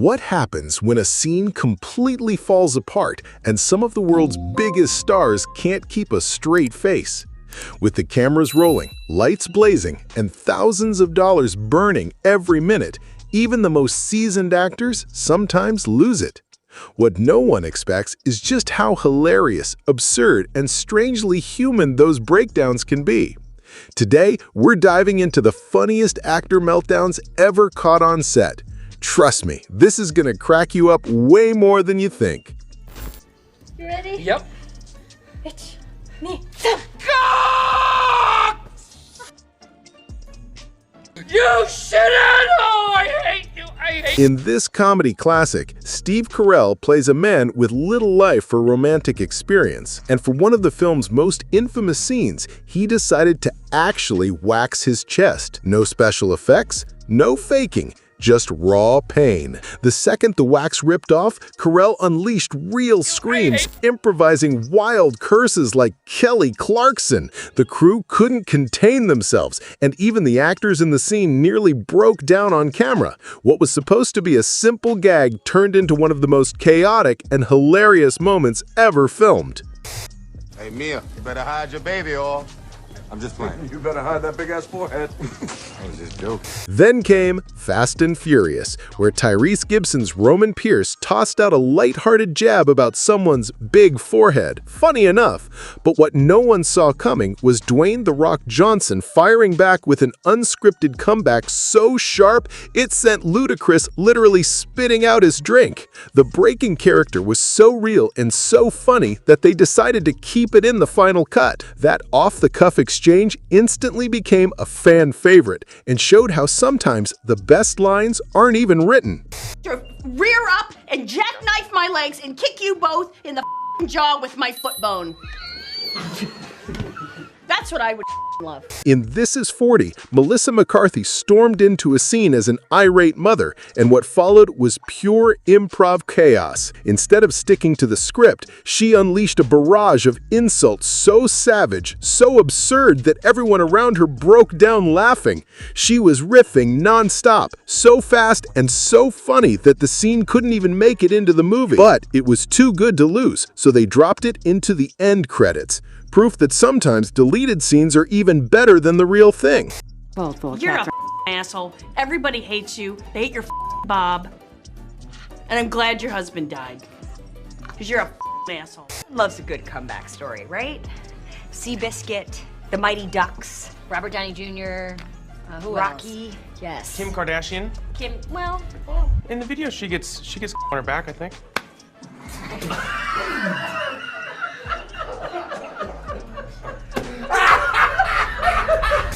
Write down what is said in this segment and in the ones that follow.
What happens when a scene completely falls apart and some of the world's biggest stars can't keep a straight face? With the cameras rolling, lights blazing, and thousands of dollars burning every minute, even the most seasoned actors sometimes lose it. What no one expects is just how hilarious, absurd, and strangely human those breakdowns can be. Today, we're diving into the funniest actor meltdowns ever caught on set. Trust me, this is gonna crack you up way more than you think. You ready? Yep. It's me. You shouldn't! Oh, I hate you! I hate you! In this comedy classic, Steve Carell plays a man with little life for romantic experience, and for one of the film's most infamous scenes, he decided to actually wax his chest. No special effects, no faking, just raw pain. The second the wax ripped off, Carell unleashed real screams, improvising wild curses like Kelly Clarkson. The crew couldn't contain themselves, and even the actors in the scene nearly broke down on camera. What was supposed to be a simple gag turned into one of the most chaotic and hilarious moments ever filmed. Hey, Mia, you better hide your baby or... I'm just playing. You better hide that big-ass forehead. I was just joking. Then came Fast and Furious, where Tyrese Gibson's Roman Pierce tossed out a lighthearted jab about someone's big forehead. Funny enough, but what no one saw coming was Dwayne "The Rock" Johnson firing back with an unscripted comeback so sharp it sent Ludacris literally spitting out his drink. The breaking character was so real and so funny that they decided to keep it in the final cut. That off-the-cuff exchange instantly became a fan favorite and showed how sometimes the best lines aren't even written. To rear up and jackknife my legs and kick you both in the jaw with my foot bone. That's what I would love. In This Is 40, Melissa McCarthy stormed into a scene as an irate mother, and what followed was pure improv chaos. Instead of sticking to the script, she unleashed a barrage of insults so savage, so absurd that everyone around her broke down laughing. She was riffing non-stop, so fast and so funny that the scene couldn't even make it into the movie. But it was too good to lose, so they dropped it into the end credits. Proof that sometimes deleted scenes are even better than the real thing. You're a asshole. Everybody hates you. They hate your Bob. And I'm glad your husband died. Because you're a asshole. Loves a good comeback story, right? Seabiscuit, the Mighty Ducks, Robert Downey Jr., who Rocky. Else? Yes. Kim Kardashian. Well, In the video, she gets on her back, I think.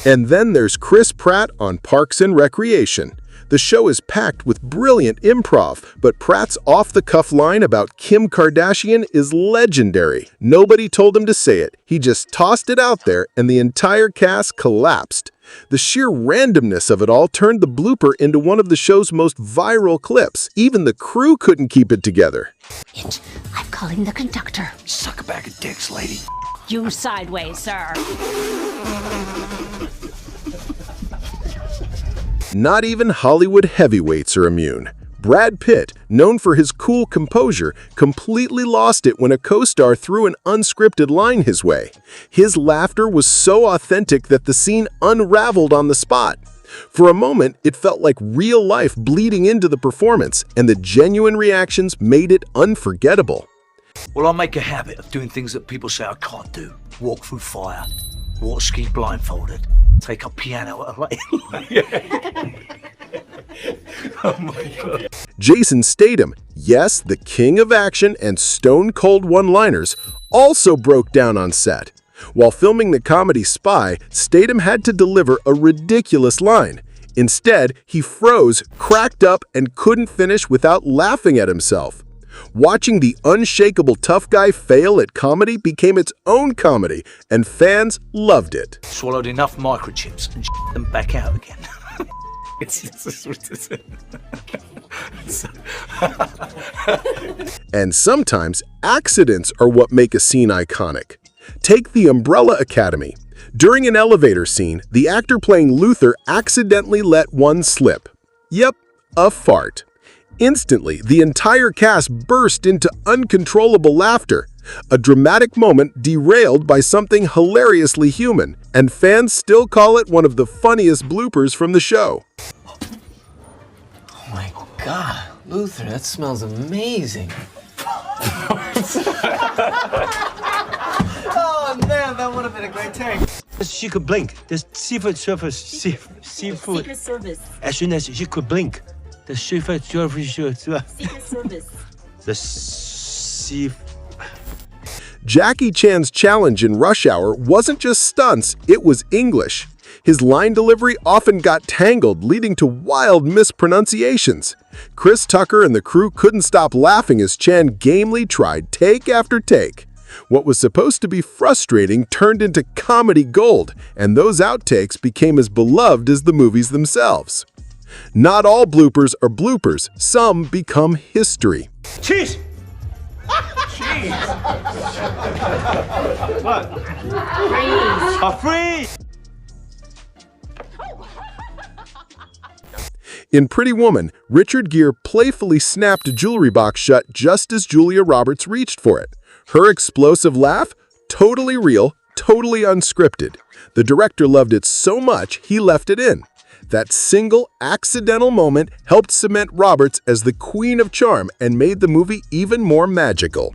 And then there's Chris Pratt on Parks and Recreation. The show is packed with brilliant improv, but Pratt's off-the-cuff line about Kim Kardashian is legendary. Nobody told him to say it. He just tossed it out there, and the entire cast collapsed. The sheer randomness of it all turned the blooper into one of the show's most viral clips. Even the crew couldn't keep it together. I'm calling the conductor. Suck a bag of dicks, lady. You sideways, sir. Not even Hollywood heavyweights are immune. Brad Pitt, known for his cool composure, completely lost it when a co-star threw an unscripted line his way. His laughter was so authentic that the scene unraveled on the spot. For a moment, it felt like real life bleeding into the performance, and the genuine reactions made it unforgettable. Well, I make a habit of doing things that people say I can't do. Walk through fire, water ski blindfolded, take a piano at a lake. Oh my God. Jason Statham, yes, the king of action and stone-cold one-liners, also broke down on set. While filming the comedy Spy, Statham had to deliver a ridiculous line. Instead, he froze, cracked up, and couldn't finish without laughing at himself. Watching the unshakable tough guy fail at comedy became its own comedy, and fans loved it. Swallowed enough microchips and them back out again. And sometimes, accidents are what make a scene iconic. Take The Umbrella Academy. During an elevator scene, the actor playing Luther accidentally let one slip. Yep, a fart. Instantly, the entire cast burst into uncontrollable laughter, a dramatic moment derailed by something hilariously human, and fans still call it one of the funniest bloopers from the show. Oh my God, Luther, that smells amazing. Oh man, that would have been a great take. She could blink. The seafood service, seafood. Secret Service. As soon as she could blink, the seafood service. Secret Service. The sea. Jackie Chan's challenge in Rush Hour wasn't just stunts, it was English. His line delivery often got tangled, leading to wild mispronunciations. Chris Tucker and the crew couldn't stop laughing as Chan gamely tried take after take. What was supposed to be frustrating turned into comedy gold, and those outtakes became as beloved as the movies themselves. Not all bloopers are bloopers, some become history. Cheese! Cheese! What? Freeze. A freeze! In Pretty Woman, Richard Gere playfully snapped a jewelry box shut just as Julia Roberts reached for it. Her explosive laugh? Totally real, totally unscripted. The director loved it so much, he left it in. That single, accidental moment helped cement Roberts as the queen of charm and made the movie even more magical.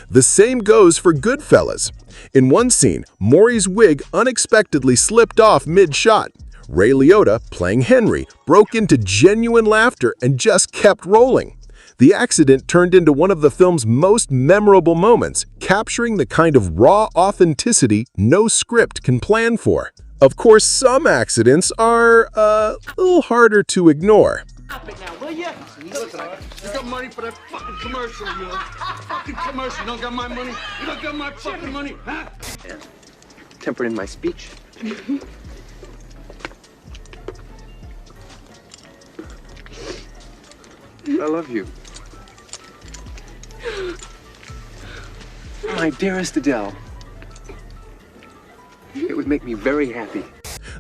The same goes for Goodfellas. In one scene, Maury's wig unexpectedly slipped off mid-shot. Ray Liotta, playing Henry, broke into genuine laughter and just kept rolling. The accident turned into one of the film's most memorable moments, capturing the kind of raw authenticity no script can plan for. Of course, some accidents are a little harder to ignore. Stop it now, will ya? You got money for that fucking commercial, you know? Fucking commercial. You don't got my money? You don't got my fucking money, huh? Tempered in my speech. I love you. My dearest Adele. It would make me very happy.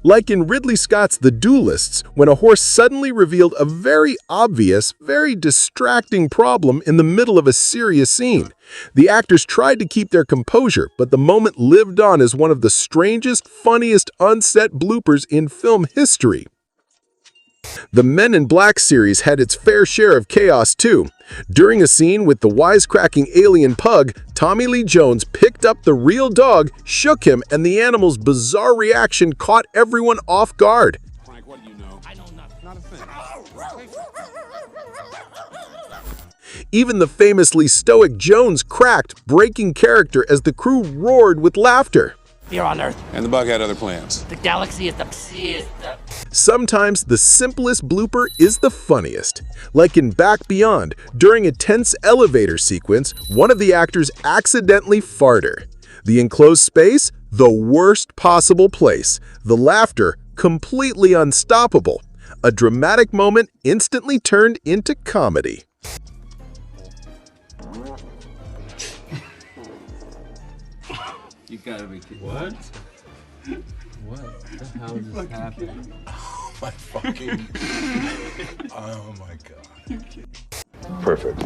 Like in Ridley Scott's The Duelists, when a horse suddenly revealed a very obvious, very distracting problem in the middle of a serious scene. The actors tried to keep their composure, but the moment lived on as one of the strangest, funniest unset bloopers in film history. The Men in Black series had its fair share of chaos too. During a scene with the wisecracking alien pug, Tommy Lee Jones picked up the real dog, shook him, and the animal's bizarre reaction caught everyone off guard. Frank, what do you know? I know nothing. Not a thing. Even the famously stoic Jones cracked, breaking character as the crew roared with laughter. Here on Earth, And the bug had other plans. the galaxy is the Sometimes the simplest blooper is the funniest. Like in Back Beyond, during a tense elevator sequence, one of the actors accidentally farted. The enclosed space? The worst possible place. The laughter? Completely unstoppable. A dramatic moment instantly turned into comedy. You gotta be kidding. What? What the hell just happened? My fucking... Oh my God. Perfect.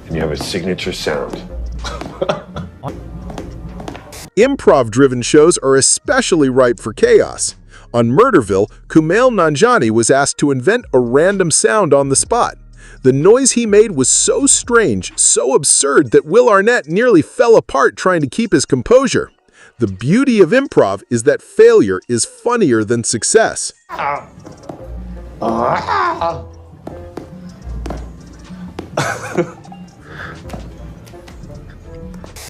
And you have a signature sound. Improv-driven shows are especially ripe for chaos. On Murderville, Kumail Nanjiani was asked to invent a random sound on the spot. The noise he made was so strange, so absurd that Will Arnett nearly fell apart trying to keep his composure. The beauty of improv is that failure is funnier than success.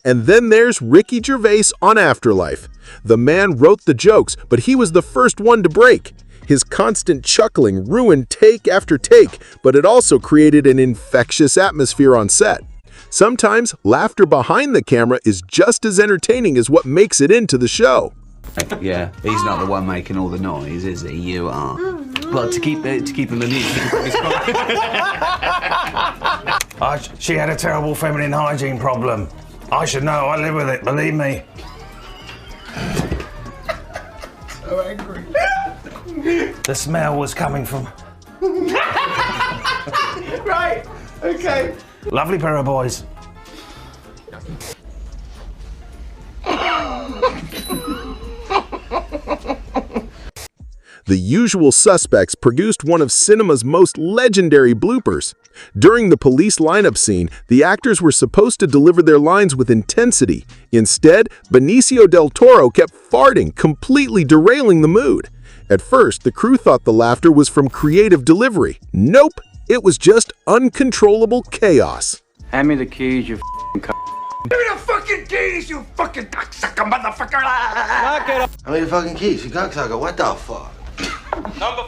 And then there's Ricky Gervais on Afterlife. The man wrote the jokes, but he was the first one to break. His constant chuckling ruined take after take, but it also created an infectious atmosphere on set. Sometimes laughter behind the camera is just as entertaining as what makes it into the show. Yeah, he's not the one making all the noise, is he? You are. But to keep him amused. She had a terrible feminine hygiene problem. I should know, I live with it, believe me. So angry. The smell was coming from Right, okay. Lovely pair of boys. The Usual Suspects produced one of cinema's most legendary bloopers. During the police lineup scene, the actors were supposed to deliver their lines with intensity. Instead, Benicio del Toro kept farting, completely derailing the mood. At first, the crew thought the laughter was from creative delivery. Nope, it was just uncontrollable chaos. Hand me the keys, you Give me the fucking keys, you fucking cocksucker motherfucker! Knock it off. How many fucking keys? You cocksucker. What the fuck? Number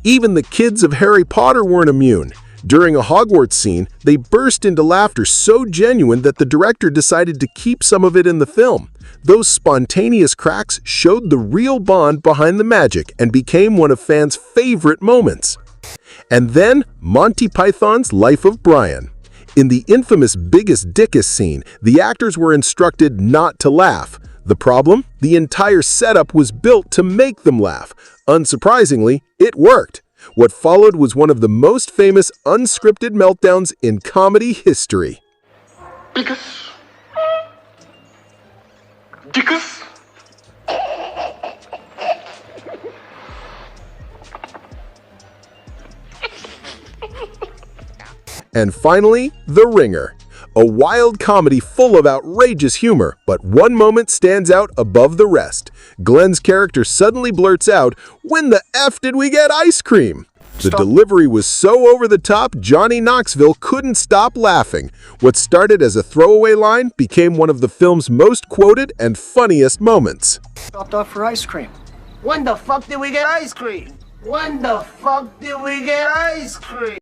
Even the kids of Harry Potter weren't immune. During a Hogwarts scene, they burst into laughter so genuine that the director decided to keep some of it in the film. Those spontaneous cracks showed the real bond behind the magic and became one of fans' favorite moments. And then, Monty Python's Life of Brian. In the infamous Biggest Dickus scene, the actors were instructed not to laugh. The problem? The entire setup was built to make them laugh. Unsurprisingly, it worked. What followed was one of the most famous unscripted meltdowns in comedy history. Dickus. Dickus. And finally, The Ringer. A wild comedy full of outrageous humor, but one moment stands out above the rest. Glenn's character suddenly blurts out, "When the F did we get ice cream?" The delivery was so over the top, Johnny Knoxville couldn't stop laughing. What started as a throwaway line became one of the film's most quoted and funniest moments. Stopped off for ice cream. When the fuck did we get ice cream? When the fuck did we get ice cream?